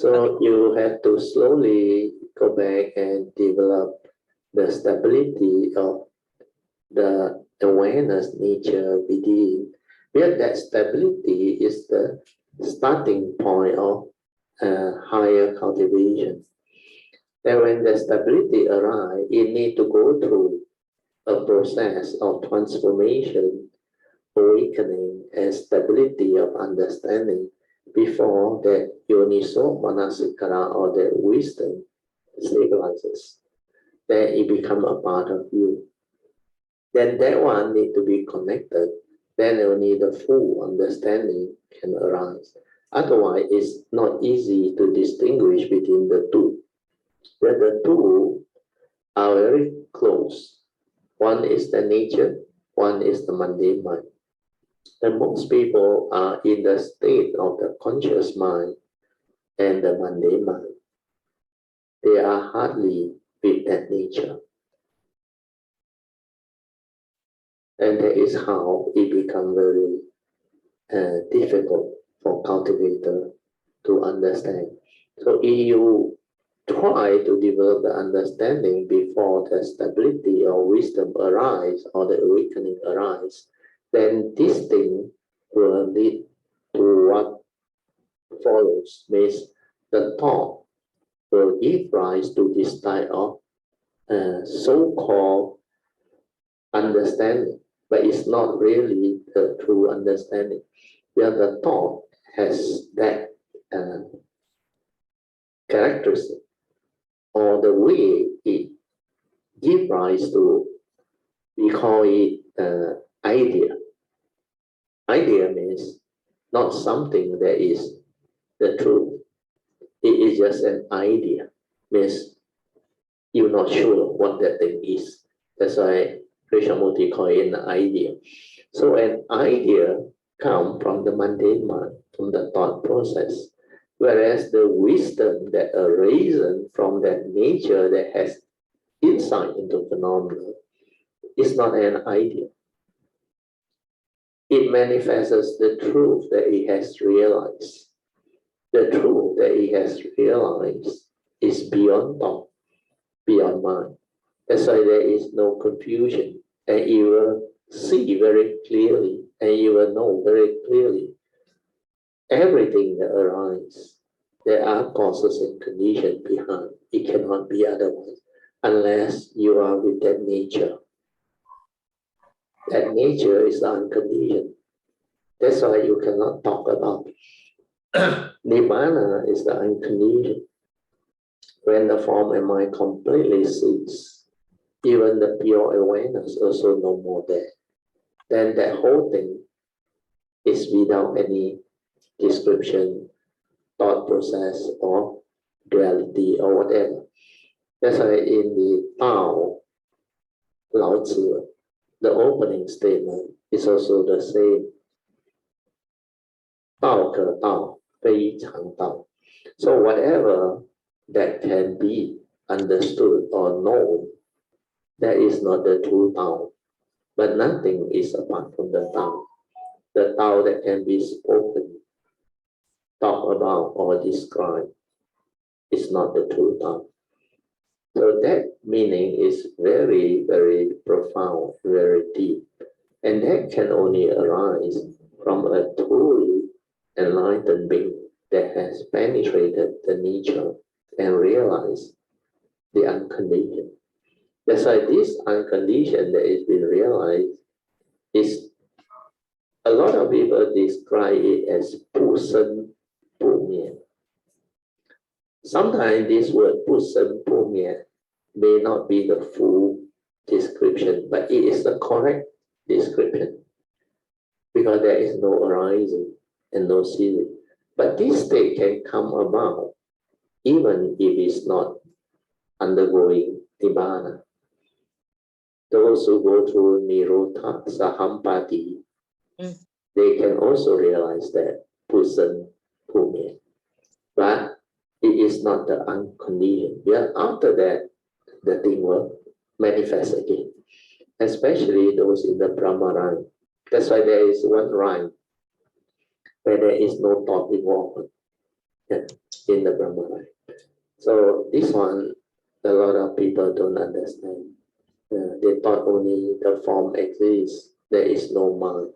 So you have to slowly go back and develop the stability of the awareness nature within, where that stability is the starting point of higher cultivation. Then when the stability arrives, it needs to go through a process of transformation, awakening, and stability of understanding before that yoniso manasikara or that wisdom stabilizes. Then it becomes a part of you. Then that one need to be connected. Then only the full understanding can arise. Otherwise, it's not easy to distinguish between the two. But the two are very close. One is the nature, one is the mundane mind. And most people are in the state of the conscious mind and the mundane mind. They are hardly with that nature. And that is how it becomes very difficult for cultivator to understand. So if you try to develop the understanding before the stability or wisdom arise or the awakening arise, then this thing will lead to what follows, means the thought will give rise to this type of so-called understanding, but it's not really the true understanding. Where the thought has that characteristic, or the way it gives rise to, we call it idea. Idea means not something that is the truth. It is just an idea, means you're not sure what that thing is. That's why Krishnamurti called it an idea. So an idea comes from the mundane mind, from the thought process. Whereas the wisdom that arises from that nature that has insight into phenomena is not an idea. It manifests the truth that it has realized. The truth that it has realized is beyond thought, beyond mind. That's why there is no confusion, and you will see very clearly, and you will know very clearly everything that arises. There are causes and conditions behind. It cannot be otherwise, unless you are with that nature. That nature is unconditioned. That's why you cannot talk about Nibbana is the unconditioned. When the form and mind completely cease, even the pure awareness also no more there. Then that whole thing is without any description, thought process, or duality, or whatever. That's why in the Tao, Lao Tzu, the opening statement is also the same. Tao ke Tao, Fei Chang Tao. So whatever that can be understood or known, that is not the true Tao. But nothing is apart from the Tao. The Tao that can be spoken, talked about, or described is not the true Tao. So that meaning is very, very profound, very deep. And that can only arise from a truly enlightened being that has penetrated the nature and realized the unconditioned. That's why this unconditioned that is being realized is, a lot of people describe it as 不生不灭. Sometimes this word 不生不灭 may not be the full description, but it is the correct description, because there is no arising and no ceasing. But this state can come about even if it's not undergoing Nibbana. Those who go through Nirodha Sahampati, they can also realize that 不生不灭. But it is not the unconditioned. Yeah, after that, the thing will manifest again, especially those in the Brahma line. That's why there is one line where there is no thought involved. Yeah. in the Brahma life. So this one, a lot of people don't understand. They thought only the form exists. There is no mind.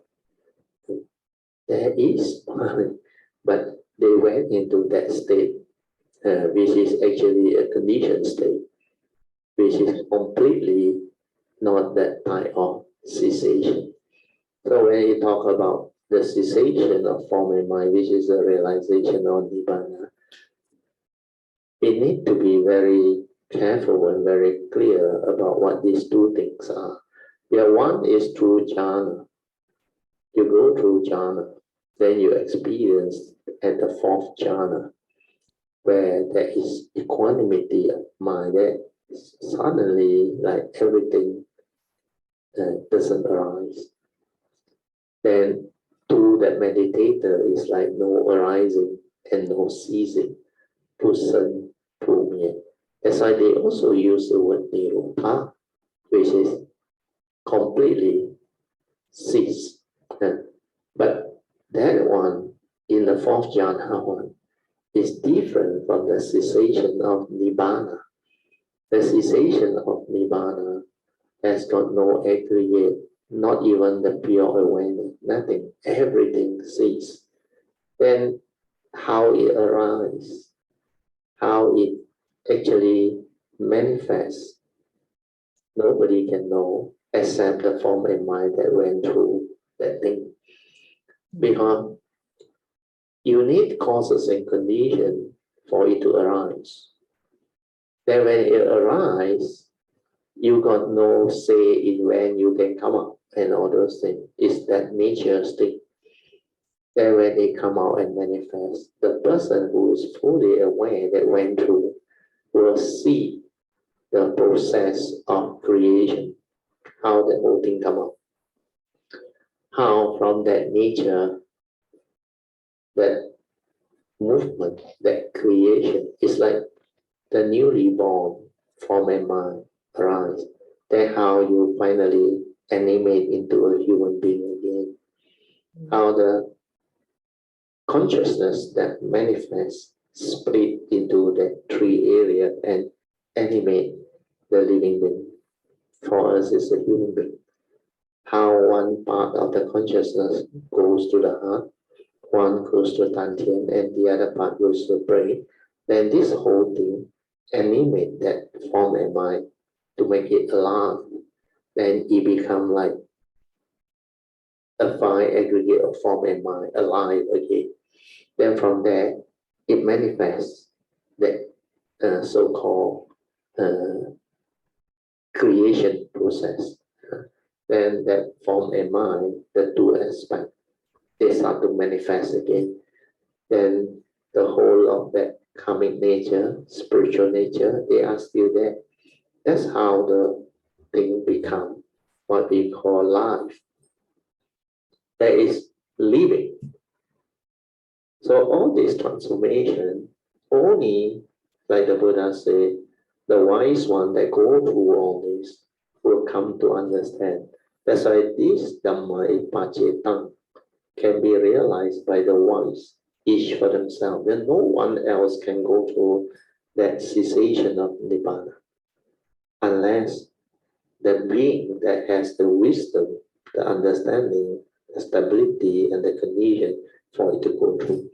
There is mind, but they went into that state, which is actually a conditioned state, which is completely not that type of cessation. So when you talk about the cessation of form and mind, which is the realization of Nibbana, we need to be very careful and very clear about what these two things are. Yeah, one is through jhana. You go through jhana, then you experience at the fourth jhana, where there is equanimity of mind, that suddenly, like everything doesn't arise. Then to that meditator is like no arising and no ceasing. Pusan, Pumye. That's why they also use the word nirupa, which is completely cease. But that one, in the fourth jhana one, is different from the cessation of Nibbana. The cessation of Nibbana has got no aggregate, not even the pure awareness, nothing, everything ceases. Then how it arises, how it actually manifests, nobody can know except the form and mind that went through that thing. Because you need causes and conditions for it to arise. Then when it arises, you got no say in when you can come out and all those things. It's that nature state. Then when they come out and manifest, the person who is fully aware that went through will see the process of creation, how the whole thing come out. How from that nature, that movement, that creation, is like the newly born form and mind arise. Then how you finally animate into a human being again. How the consciousness that manifests split into the three areas and animate the living being. For us, it's a human being. How one part of the consciousness goes to the heart, one goes to Dantian, and the other part goes to the brain. Then this whole thing animate that form and mind to make it alive. Then it become like a fine aggregate of form and mind alive again. Then from there, it manifests that so-called creation process. Then that form and mind, the two aspects, they start to manifest again. Then the whole of that karmic nature, spiritual nature, they are still there. That's how the thing become what we call life. That is living. So all this transformation, only, like the Buddha said, the wise one that go through all this will come to understand. That's why this Dhamma Ipacetang can be realized by the wise, each for themselves. Then no one else can go through that cessation of Nibbana, unless the being that has the wisdom, the understanding, the stability, and the condition for it to go through.